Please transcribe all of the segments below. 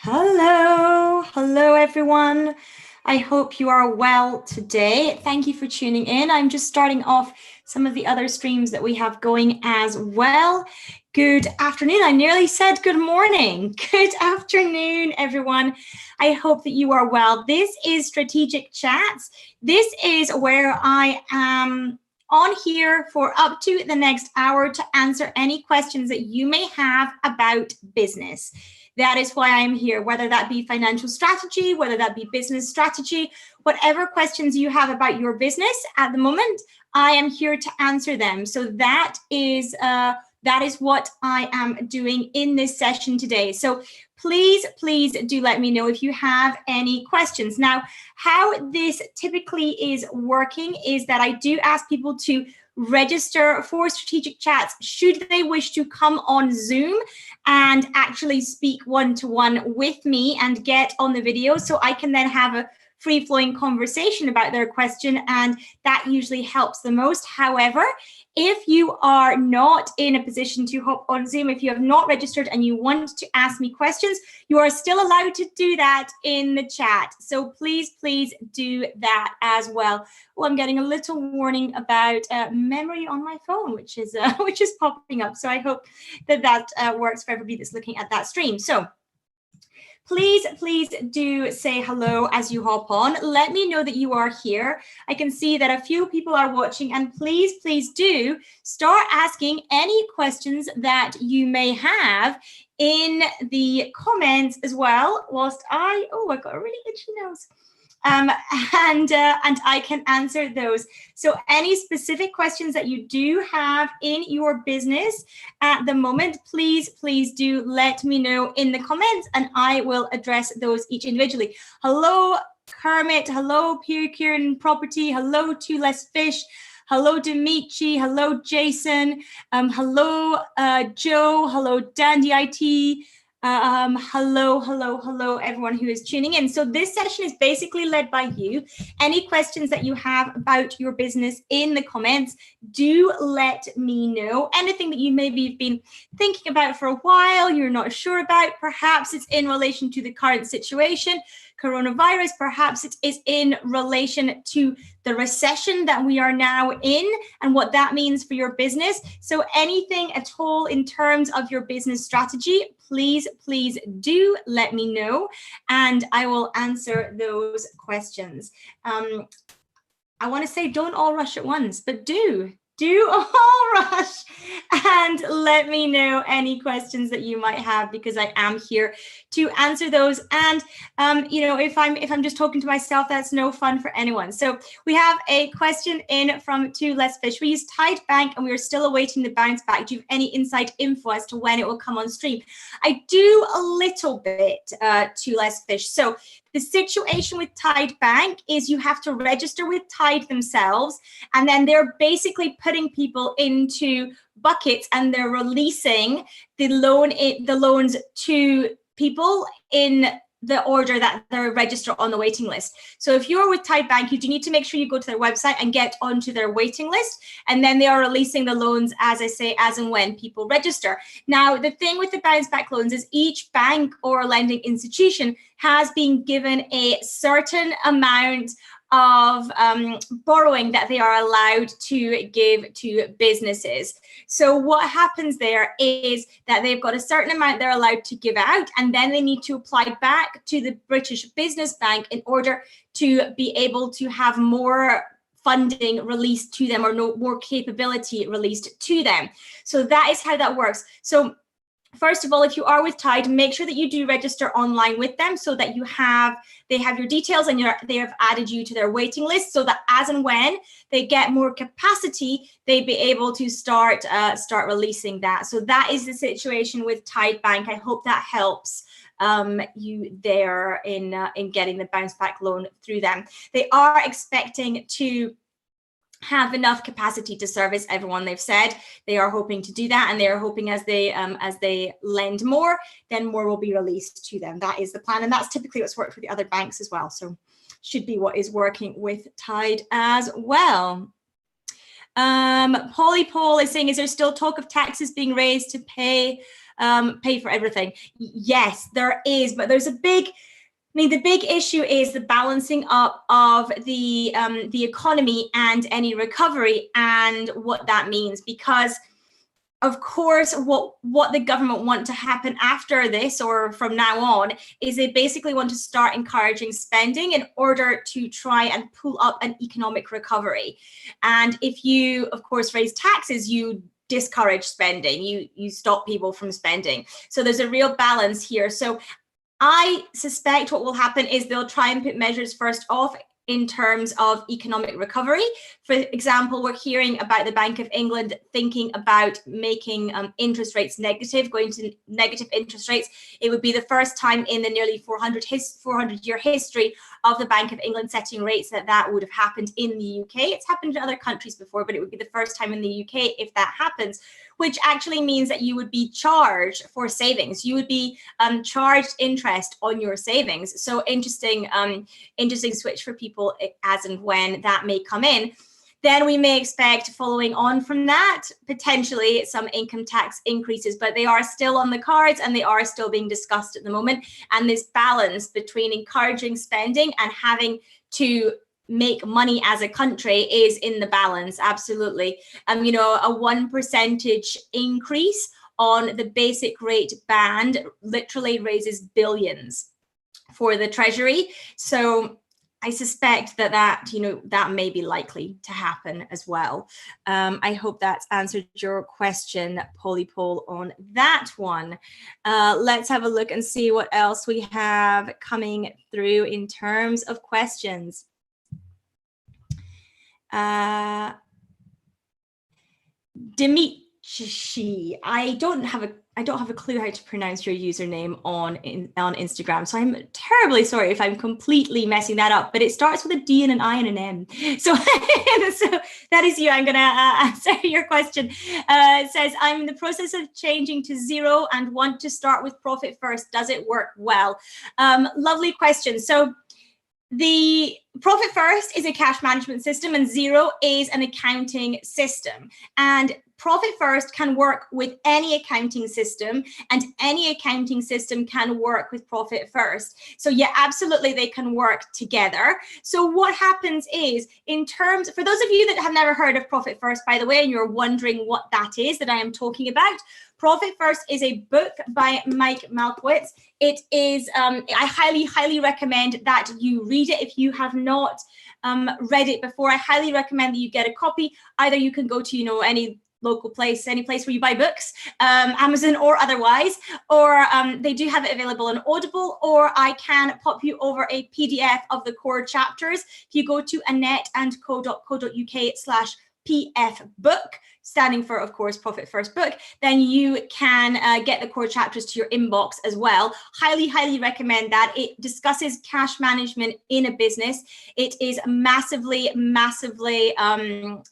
Hello everyone. I hope you are well today. Thank you for tuning in. I'm just starting off some of the other streams that we have going as well. Good afternoon. I nearly said good morning. Good afternoon, everyone. I hope that you are well. This is Strategic Chats. This is where I am on here for up to the next hour to answer any questions that you may have about business. That is why I'm here, whether that be financial strategy, whether that be business strategy, whatever questions you have about your business at the moment, I am here to answer them. So that is what I am doing in this session today. So please do let me know if you have any questions. Now, how this typically is working is that I do ask people to register for Strategic Chats should they wish to come on Zoom and actually speak one-to-one with me and get on the video, so I can then have a free-flowing conversation about their question, and that usually helps the most. However, if you are not in a position to hop on Zoom, if you have not registered and you want to ask me questions, you are still allowed to do that in the chat. So please do that as well. Oh, I'm getting a little warning about memory on my phone, which is popping up. So I hope that works for everybody that's looking at that stream. So please do say hello as you hop on. Let me know that you are here. I can see that a few people are watching, and please do start asking any questions that you may have in the comments as well, whilst I got a really itchy nose. And I can answer those. So any specific questions that you do have in your business at the moment, please do let me know in the comments, and I will address those each individually. Hello, Kermit. Hello, Kieran Property. Hello, Two Less Fish. Hello, Dimitri. Hello, Jason. Hello, Joe. Hello, Dandy IT. Hello, everyone who is tuning in. So this session is basically led by you. Any questions that you have about your business in the comments, do let me know. Anything that you maybe have been thinking about for a while, you're not sure about, perhaps it's in relation to the current situation, coronavirus, perhaps it is in relation to the recession that we are now in and what that means for your business. So anything at all in terms of your business strategy, please do let me know, and I will answer those questions. I want to say don't all rush at once, but do all rush and let me know any questions that you might have, because I am here to answer those. And if I'm just talking to myself, that's no fun for anyone. So we have a question in from Two Less Fish. We use Tide Bank and we are still awaiting the bounce back. Do you have any inside info as to when it will come on stream? I do a little bit, Two Less Fish. So the situation with Tide Bank is you have to register with Tide themselves, and then they're basically putting people into buckets and they're releasing the loans to people in the order that they're registered on the waiting list. So if you're with Tide Bank, you do need to make sure you go to their website and get onto their waiting list, and then they are releasing the loans, as I say, as and when people register. Now, the thing with the bounce back loans is each bank or lending institution has been given a certain amount of borrowing that they are allowed to give to businesses. So what happens there is that they've got a certain amount they're allowed to give out, and then they need to apply back to the British Business Bank in order to be able to have more funding released to them, or no more capability released to them. So that is how that works. So first of all, if you are with Tide, make sure that you do register online with them, so that they have your details and they have added you to their waiting list, so that as and when they get more capacity, they'd be able to start releasing that. So that is the situation with Tide Bank. I hope that helps you there in getting the bounce back loan through them. They are expecting to have enough capacity to service everyone. They've said they are hoping to do that, and they are hoping as they lend more, then more will be released to them. That is the plan, and that's typically what's worked for the other banks as well. So should be what is working with Tide as well. Polly Paul is saying, is there still talk of taxes being raised to pay pay for everything. Yes, there is, but there's a big, the big issue is the balancing up of the economy and any recovery and what that means, because of course, what the government want to happen after this or from now on is they basically want to start encouraging spending in order to try and pull up an economic recovery. And if you, of course, raise taxes, you discourage spending, you stop people from spending. So there's a real balance here. So I suspect what will happen is they'll try and put measures first off in terms of economic recovery. For example, we're hearing about the Bank of England thinking about making interest rates negative, going to negative interest rates. It would be the first time in the nearly 400-year history of the Bank of England setting rates that would have happened in the UK. It's happened in other countries before, but it would be the first time in the UK if that happens, which actually means that you would be charged for savings. You would be charged interest on your savings. So interesting switch for people as and when that may come in. Then we may expect, following on from that, potentially some income tax increases, but they are still on the cards and they are still being discussed at the moment. And this balance between encouraging spending and having to make money as a country is in the balance, absolutely. A 1% increase on the basic rate band literally raises billions for the Treasury. So I suspect that may be likely to happen as well. I hope that's answered your question, Polypol, on that one. Let's have a look and see what else we have coming through in terms of questions. Dimitri, I don't have a clue how to pronounce your username on Instagram, so I'm terribly sorry if I'm completely messing that up, but it starts with a D and an I and an M. So, so that is you. I'm going to answer your question. It says, I'm in the process of changing to Xero and want to start with Profit First. Does it work well? Lovely question. So the Profit First is a cash management system and Xero is an accounting system. And Profit First can work with any accounting system and any accounting system can work with Profit First. So yeah, absolutely, they can work together. So what happens is, for those of you that have never heard of Profit First, by the way, and you're wondering what that is that I am talking about, Profit First is a book by Mike Malkowitz. It is, I highly recommend that you read it. If you have not read it before, I highly recommend that you get a copy. Either you can go to, any local place, any place where you buy books, Amazon or otherwise, or they do have it available on Audible, or I can pop you over a PDF of the core chapters. If you go to annetandco.co.uk/PF book, standing for, of course, Profit First Book, then you can get the core chapters to your inbox as well. Highly recommend that. It discusses cash management in a business. It is massively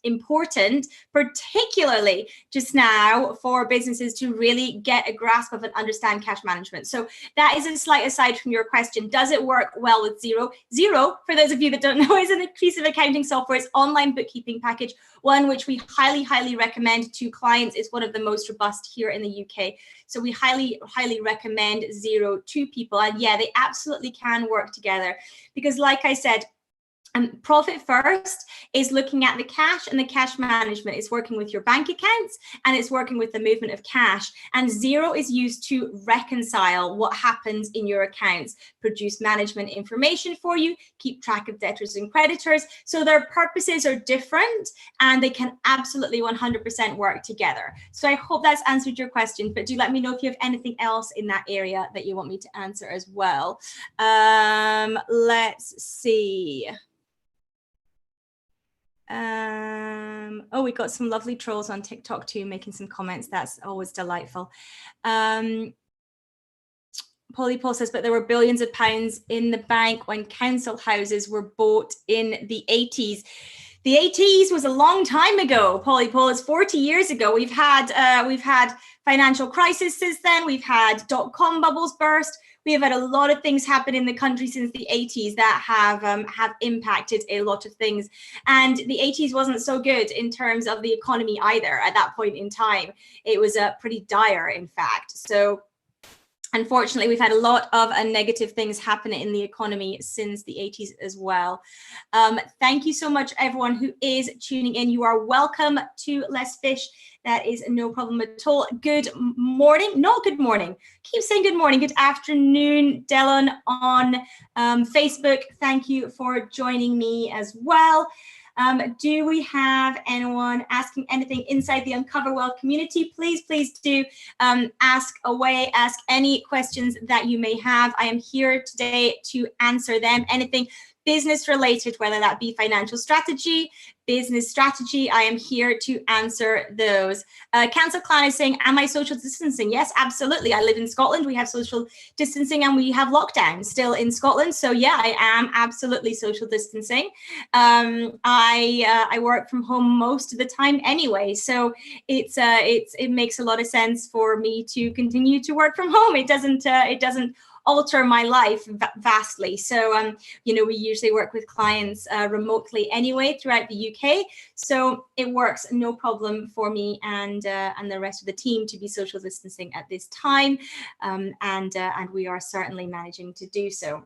important, particularly just now for businesses to really get a grasp of and understand cash management. So that is a slight aside from your question. Does it work well with Xero? Xero, for those of you that don't know, is an piece of accounting software. It's online bookkeeping package, one which we highly recommend to clients. It's one of the most robust here in the UK. So we highly recommend Xero to people. And yeah, they absolutely can work together because, like I said, Profit First is looking at the cash and the cash management. It's working with your bank accounts and it's working with the movement of cash. And Xero is used to reconcile what happens in your accounts, produce management information for you, keep track of debtors and creditors. So their purposes are different and they can absolutely 100% work together. So I hope that's answered your question, but do let me know if you have anything else in that area that you want me to answer as well. Let's see. Oh, we got some lovely trolls on TikTok too, making some comments. That's always delightful. Polypol says, but there were billions of pounds in the bank when council houses were bought in the 80s. The 80s was a long time ago, Polly Paul. It's 40 years ago. We've had financial crisis since then. We've had dot-com bubbles burst. We have had a lot of things happen in the country since the 80s that have impacted a lot of things. And the 80s wasn't so good in terms of the economy either at that point in time. It was pretty dire, in fact. So unfortunately, we've had a lot of negative things happen in the economy since the 80s as well. Thank you so much, everyone who is tuning in. You are welcome to Less Fish. That is no problem at all. Good morning. No, good morning. Keep saying good morning. Good afternoon, Delon on Facebook. Thank you for joining me as well. Do we have anyone asking anything inside the Uncover Wealth community? Please do ask away, ask any questions that you may have. I am here today to answer them. Anything business related, whether that be financial strategy, business strategy, I am here to answer those. Council Clan is saying, am I social distancing? Yes, absolutely. I live in Scotland. We have social distancing and we have lockdown still in Scotland. So yeah, I am absolutely social distancing. I work from home most of the time anyway. So it makes a lot of sense for me to continue to work from home. It doesn't alter my life vastly. So, we usually work with clients remotely anyway throughout the UK. So it works no problem for me and the rest of the team to be social distancing at this time. And we are certainly managing to do so.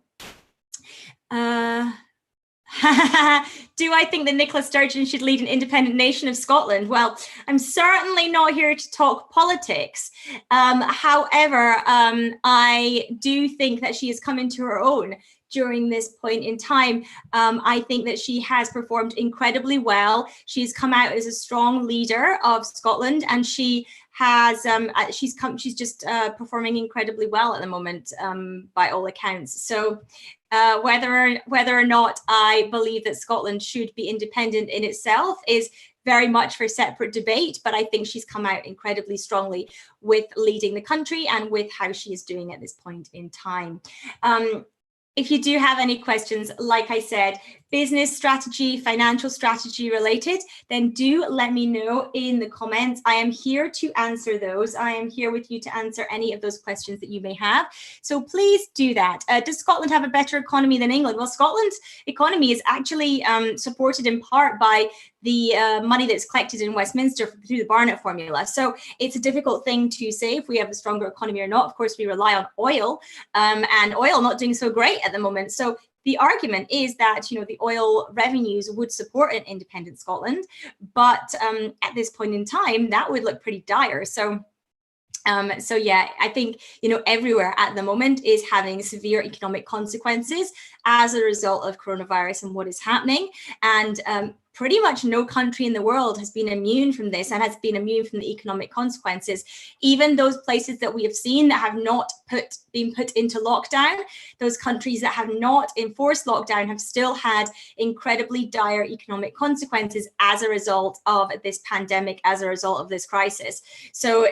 Do I think that Nicola Sturgeon should lead an independent nation of Scotland? Well, I'm certainly not here to talk politics. However, I do think that she has come into her own during this point in time. I think that she has performed incredibly well. She's come out as a strong leader of Scotland, and she has she's just performing incredibly well at the moment by all accounts. So whether or not I believe that Scotland should be independent in itself is very much for separate debate, but I think she's come out incredibly strongly with leading the country and with how she is doing at this point in time. If you do have any questions, like I said, business strategy, financial strategy related, then do let me know in the comments. I am here to answer those. I am here with you to answer any of those questions that you may have. So please do that. Does Scotland have a better economy than England? Well, Scotland's economy is actually supported in part by the money that's collected in Westminster through the Barnett formula. So it's a difficult thing to say if we have a stronger economy or not. Of course, we rely on oil, and oil not doing so great at the moment. So the argument is that, the oil revenues would support an independent Scotland, but at this point in time, that would look pretty dire. So yeah, I think, everywhere at the moment is having severe economic consequences as a result of coronavirus and what is happening. And pretty much no country in the world has been immune from this and has been immune from the economic consequences. Even those places that we have seen that have not been put into lockdown, those countries that have not enforced lockdown have still had incredibly dire economic consequences as a result of this pandemic, as a result of this crisis. So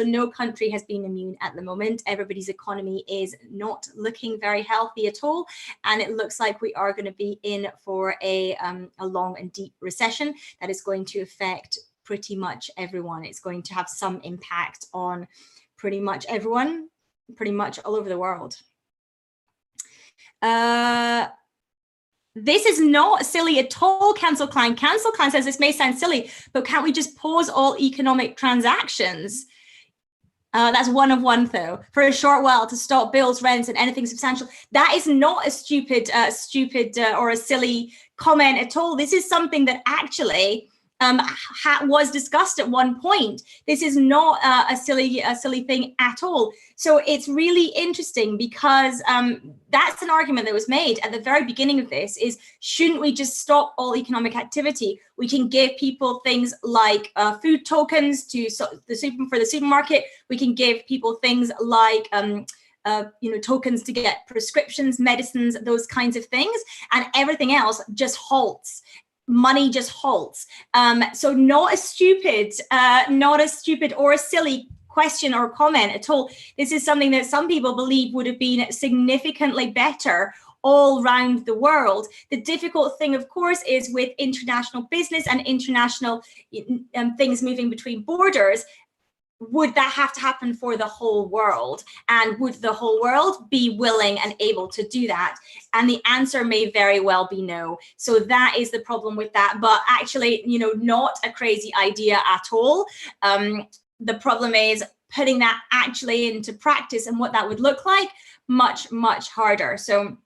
no country has been immune at the moment. Everybody's economy is not looking very healthy at all. And it looks like we are going to be in for a long and deep recession that is going to affect pretty much everyone. It's going to have some impact on pretty much everyone, pretty much all over the world. This is not silly at all, Cancel Clan. Cancel Clan says this may sound silly, but can't we just pause all economic transactions? That's one of one, though, for a short while to stop bills, rents, and anything substantial. That is not a stupid or a silly comment at all. This is something that actually was discussed at one point. This is not a silly thing at all. So it's really interesting because that's an argument that was made at the very beginning of this is, shouldn't we just stop all economic activity? We can give people things like food tokens for the supermarket. We can give people things like tokens to get prescriptions, medicines, those kinds of things, and everything else just halts. Money just halts. So not a stupid or a silly question or comment at all. This is something that some people believe would have been significantly better all around the world. The difficult thing, of course, is with international business and international things moving between borders. Would that have to happen for the whole world? And would the whole world be willing and able to do that? And the answer may very well be no. So that is the problem with that. But actually, you know, not a crazy idea at all. The problem is putting that actually into practice and what that would look like, much, much harder. So,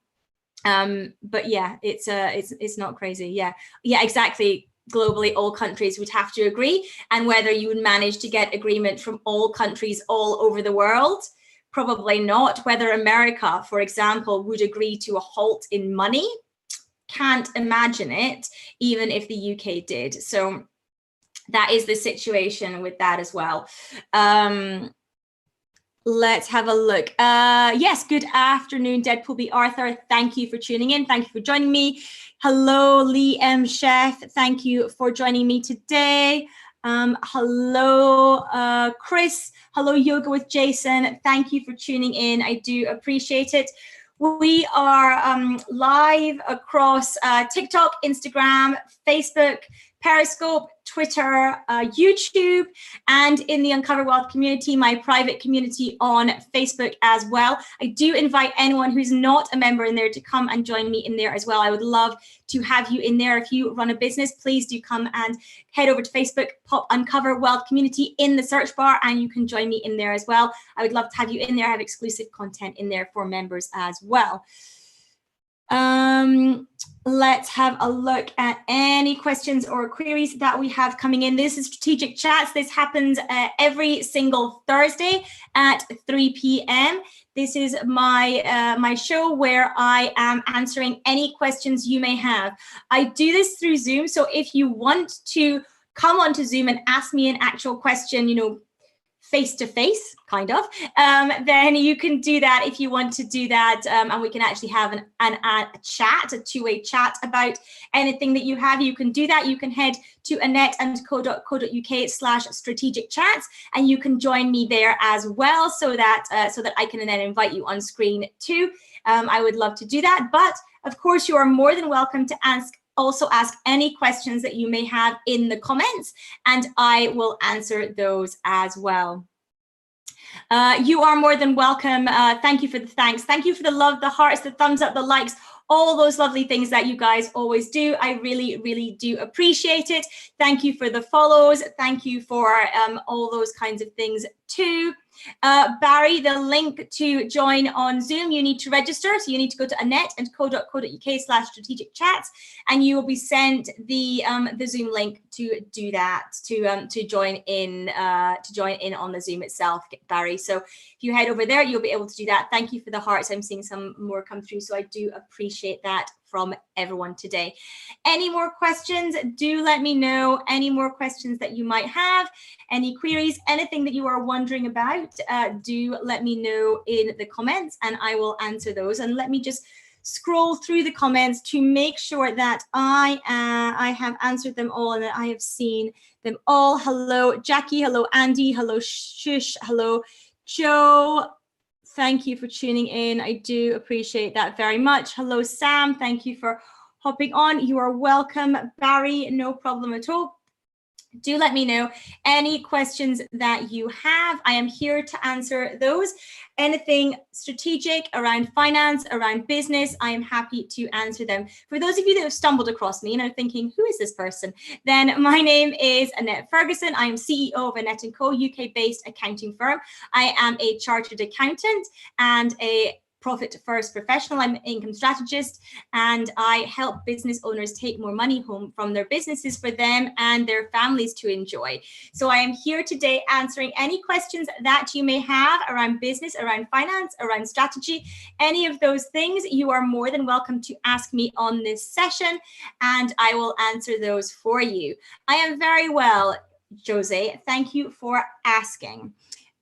but yeah, it's not crazy. Yeah, exactly. Globally, all countries would have to agree, and whether you would manage to get agreement from all countries all over the world, probably not. Whether America, for example, would agree to a halt in money, can't imagine it, even if the UK did. So that is the situation with that as well. Let's have a look. Yes, good afternoon, Deadpool B. Arthur. Thank you for tuning in. Thank you for joining me. Hello, Lee M. Chef. Thank you for joining me today. Hello, Chris. Hello, Yoga with Jason. Thank you for tuning in. I do appreciate it. We are live across TikTok, Instagram, Facebook, Periscope, Twitter, YouTube, and in the Uncover Wealth community, my private community on Facebook as well. I do invite anyone who's not a member in there to come and join me in there as well. I would love to have you in there. If you run a business, please do come and head over to Facebook, pop Uncover Wealth community in the search bar, and you can join me in there as well. I would love to have you in there. I have exclusive content in there for members as well. Let's have a look at any questions or queries that we have coming in. This is Strategic Chats. This happens every single Thursday at 3 p.m. This is my my show where I am answering any questions you may have. I do this through Zoom, so if you want to come onto Zoom and ask me an actual question, you know, face to face, kind of, then you can do that if you want to do that, and we can actually have a chat, a two-way chat about anything that you have. You can do that. You can head to annetteandco.co.uk/strategic chats, and you can join me there as well, so that I can then invite you on screen too. I would love to do that, but of course you are more than welcome to also ask any questions that you may have in the comments, and I will answer those as well. You are more than welcome. Thank you for the thanks. Thank you for the love, the hearts, the thumbs up, the likes, all those lovely things that you guys always do. I really, really do appreciate it. Thank you for the follows. Thank you for all those kinds of things too. Barry, the link to join on Zoom, you need to register. So you need to go to annetteandco.co.uk/strategic chats, and you will be sent the Zoom link to do that, to join in on the Zoom itself, Barry. So if you head over there, you'll be able to do that. Thank you for the hearts. I'm seeing some more come through, so I do appreciate that from everyone today. Any more questions? Do let me know. Any more questions that you might have, any queries, anything that you are wondering about, do let me know in the comments and I will answer those. And let me just scroll through the comments to make sure that I have answered them all and that I have seen them all. Hello, Jackie. Hello, Andy. Hello, Shush. Hello, Joe. Thank you for tuning in. I do appreciate that very much. Hello, Sam. Thank you for hopping on. You are welcome. Barry, no problem at all. Do let me know any questions that you have. I am here to answer those. Anything strategic around finance, around business, I am happy to answer them. For those of you that have stumbled across me and are thinking, who is this person? Then my name is Annette Ferguson. I am CEO of Annette & Co, UK-based accounting firm. I am a chartered accountant and a profit first professional. I'm an income strategist, and I help business owners take more money home from their businesses for them and their families to enjoy. So I am here today answering any questions that you may have around business, around finance, around strategy, any of those things. You are more than welcome to ask me on this session, and I will answer those for you. I am very well, Jose. Thank you for asking.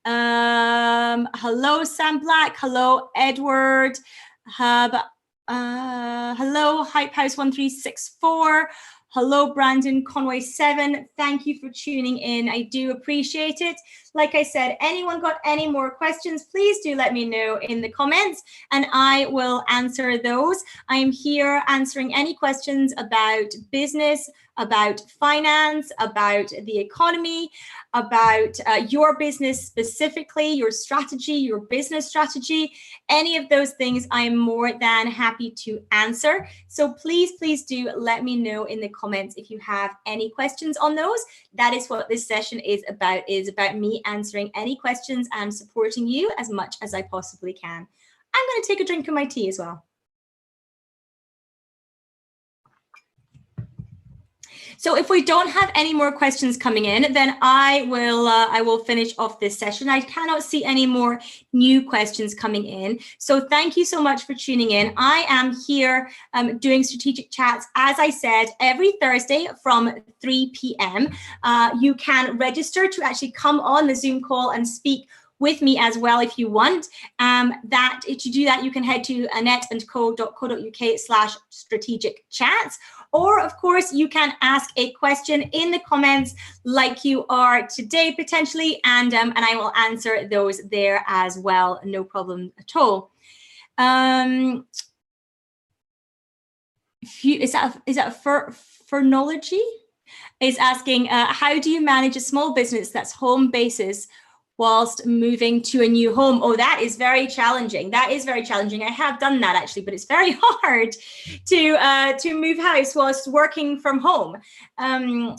Hello, Sam Black. Hello, Edward. Hello, Hype House 1364. Hello, Brandon Conway 7. Thank you for tuning in. I do appreciate it. Like I said, anyone got any more questions, please do let me know in the comments and I will answer those. I am here answering any questions about business, about finance, about the economy, about your business specifically, your strategy, your business strategy, any of those things I am more than happy to answer. So please do let me know in the comments if you have any questions on those. That is what this session is about me answering any questions and supporting you as much as I possibly can. I'm going to take a drink of my tea as well. So if we don't have any more questions coming in, then I will finish off this session. I cannot see any more new questions coming in. So thank you so much for tuning in. I am here doing strategic chats, as I said, every Thursday from 3 p.m. You can register to actually come on the Zoom call and speak with me as well if you want. To do that, you can head to annetteandco.co.uk/strategic chats. Or, of course, you can ask a question in the comments like you are today, potentially, and I will answer those there as well. No problem at all. Is that Phrenology? Is asking, how do you manage a small business that's home basis whilst moving to a new home? Oh, that is very challenging. That is very challenging. I have done that actually, but it's very hard to move house whilst working from home. And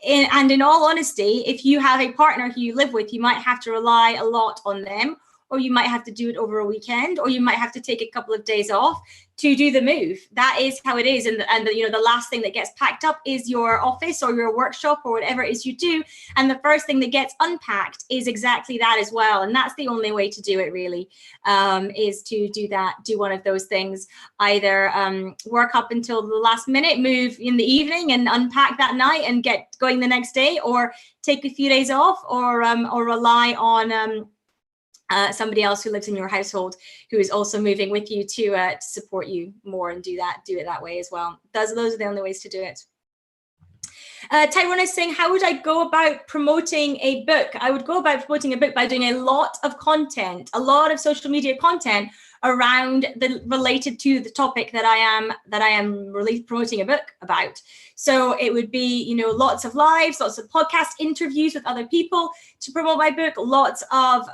in all honesty, if you have a partner who you live with, you might have to rely a lot on them, or you might have to do it over a weekend, or you might have to take a couple of days off to do the move. That is how it is. And the last thing that gets packed up is your office or your workshop or whatever it is you do. And the first thing that gets unpacked is exactly that as well. And that's the only way to do it, really, is to do one of those things. Either work up until the last minute, move in the evening and unpack that night and get going the next day, or take a few days off, or rely on somebody else who lives in your household who is also moving with you to support you more, and do it that way as well. Those are the only ways to do it. Tyrone is saying, how would I go about promoting a book? I would go about promoting a book by doing a lot of content, a lot of social media content around related to the topic that I am really promoting a book about. So it would be, lots of lives, lots of podcast interviews with other people to promote my book, lots of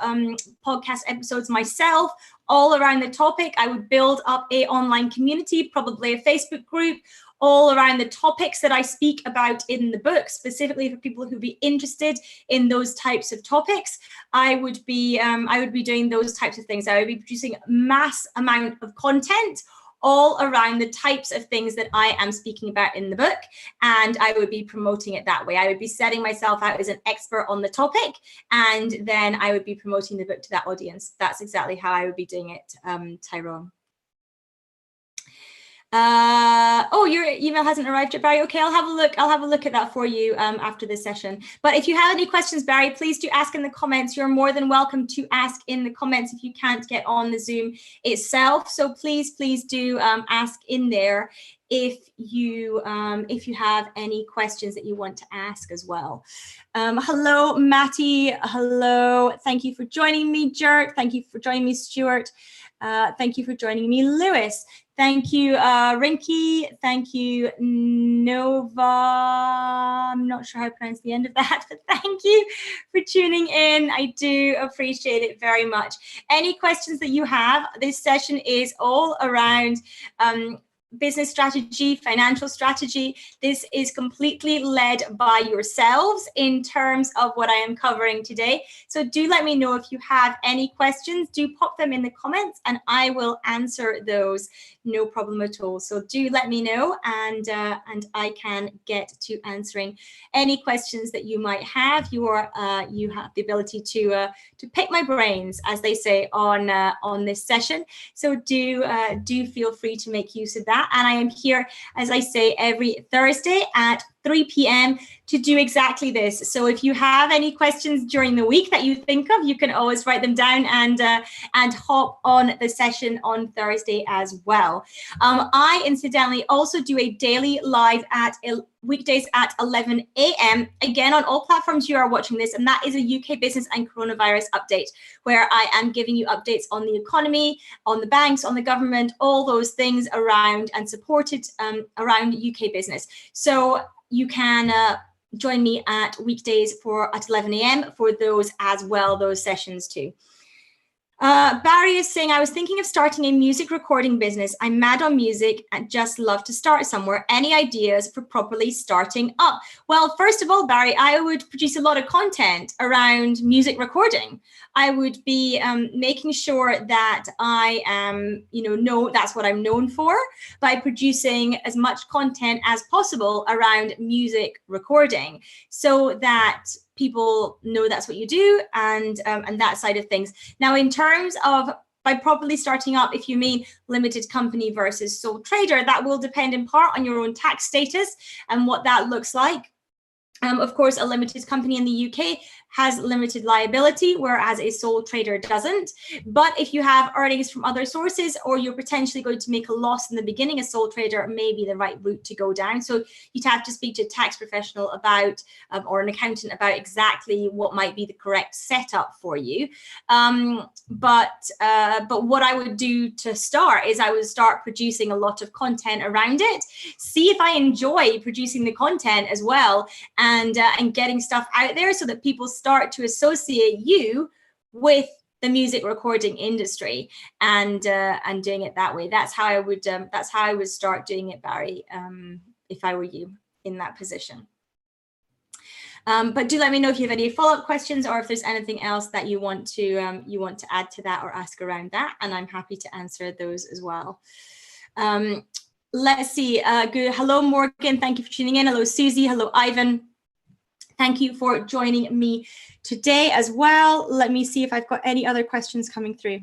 podcast episodes myself, all around the topic. I would build up a online community, probably a Facebook group, all around the topics that I speak about in the book, specifically for people who would be interested in those types of topics. I would be doing those types of things. I would be producing a mass amount of content all around the types of things that I am speaking about in the book, and I would be promoting it that way. I would be setting myself out as an expert on the topic, and then I would be promoting the book to that audience. That's exactly how I would be doing it, Tyrone. Oh, your email hasn't arrived yet, Barry. Okay, I'll have a look at that for you after this session. But if you have any questions, Barry, please do ask in the comments. You're more than welcome to ask in the comments if you can't get on the Zoom itself. So please do ask in there if you have any questions that you want to ask as well. Hello, Matty. Hello. Thank you for joining me, Jert. Thank you for joining me, Stuart. Thank you for joining me, Lewis. Thank you, Rinky. Thank you, Nova. I'm not sure how to pronounce the end of that, but thank you for tuning in. I do appreciate it very much. Any questions that you have, this session is all around business strategy, financial strategy. This is completely led by yourselves in terms of what I am covering today. So do let me know if you have any questions. Do pop them in the comments and I will answer those, no problem at all. So do let me know, and I can get to answering any questions that you might have. You have the ability to pick my brains, as they say, on this session. So do feel free to make use of that. And I am here, as I say, every Thursday at 3 p.m. to do exactly this. So if you have any questions during the week that you think of, you can always write them down and hop on the session on Thursday as well. I incidentally also do a daily live at weekdays at 11 a.m. again on all platforms you are watching this, and that is a UK business and coronavirus update where I am giving you updates on the economy, on the banks, on the government, all those things around and supported around UK business. So you can join me at weekdays at 11 a.m. for those as well, those sessions too. Barry is saying, I was thinking of starting a music recording business. I'm mad on music and just love to start somewhere. Any ideas for properly starting up? Well, first of all, Barry, I would produce a lot of content around music recording. I would be making sure that I am, know that's what I'm known for by producing as much content as possible around music recording so that people know that's what you do and that side of things. Now, in terms of by properly starting up, if you mean limited company versus sole trader, that will depend in part on your own tax status and what that looks like. Of course, a limited company in the UK has limited liability, whereas a sole trader doesn't. But if you have earnings from other sources or you're potentially going to make a loss in the beginning, a sole trader may be the right route to go down. So you'd have to speak to a tax professional about or an accountant about exactly what might be the correct setup for you. But what I would do to start is I would start producing a lot of content around it, see if I enjoy producing the content as well, and getting stuff out there so that people start to associate you with the music recording industry and doing it that way. That's how I would start doing it, Barry, if I were you in that position. But do let me know if you have any follow-up questions or if there's anything else that you want to add to that or ask around that, and I'm happy to answer those as well. Let's see. Good. Hello, Morgan. Thank you for tuning in. Hello, Susie. Hello, Ivan. Thank you for joining me today as well. Let me see if I've got any other questions coming through.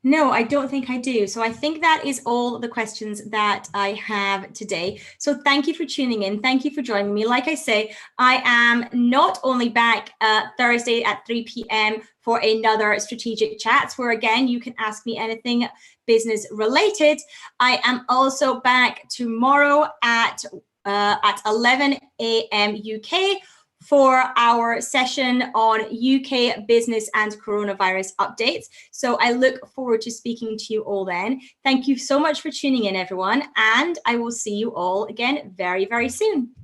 No, I don't think I do. So I think that is all the questions that I have today. So thank you for tuning in. Thank you for joining me. Like I say, I am not only back Thursday at 3 p.m. for another strategic chats where again, you can ask me anything business related. I am also back tomorrow at 11 a.m. UK for our session on UK business and coronavirus updates. So I look forward to speaking to you all then. Thank you so much for tuning in, everyone, and I will see you all again very, very soon.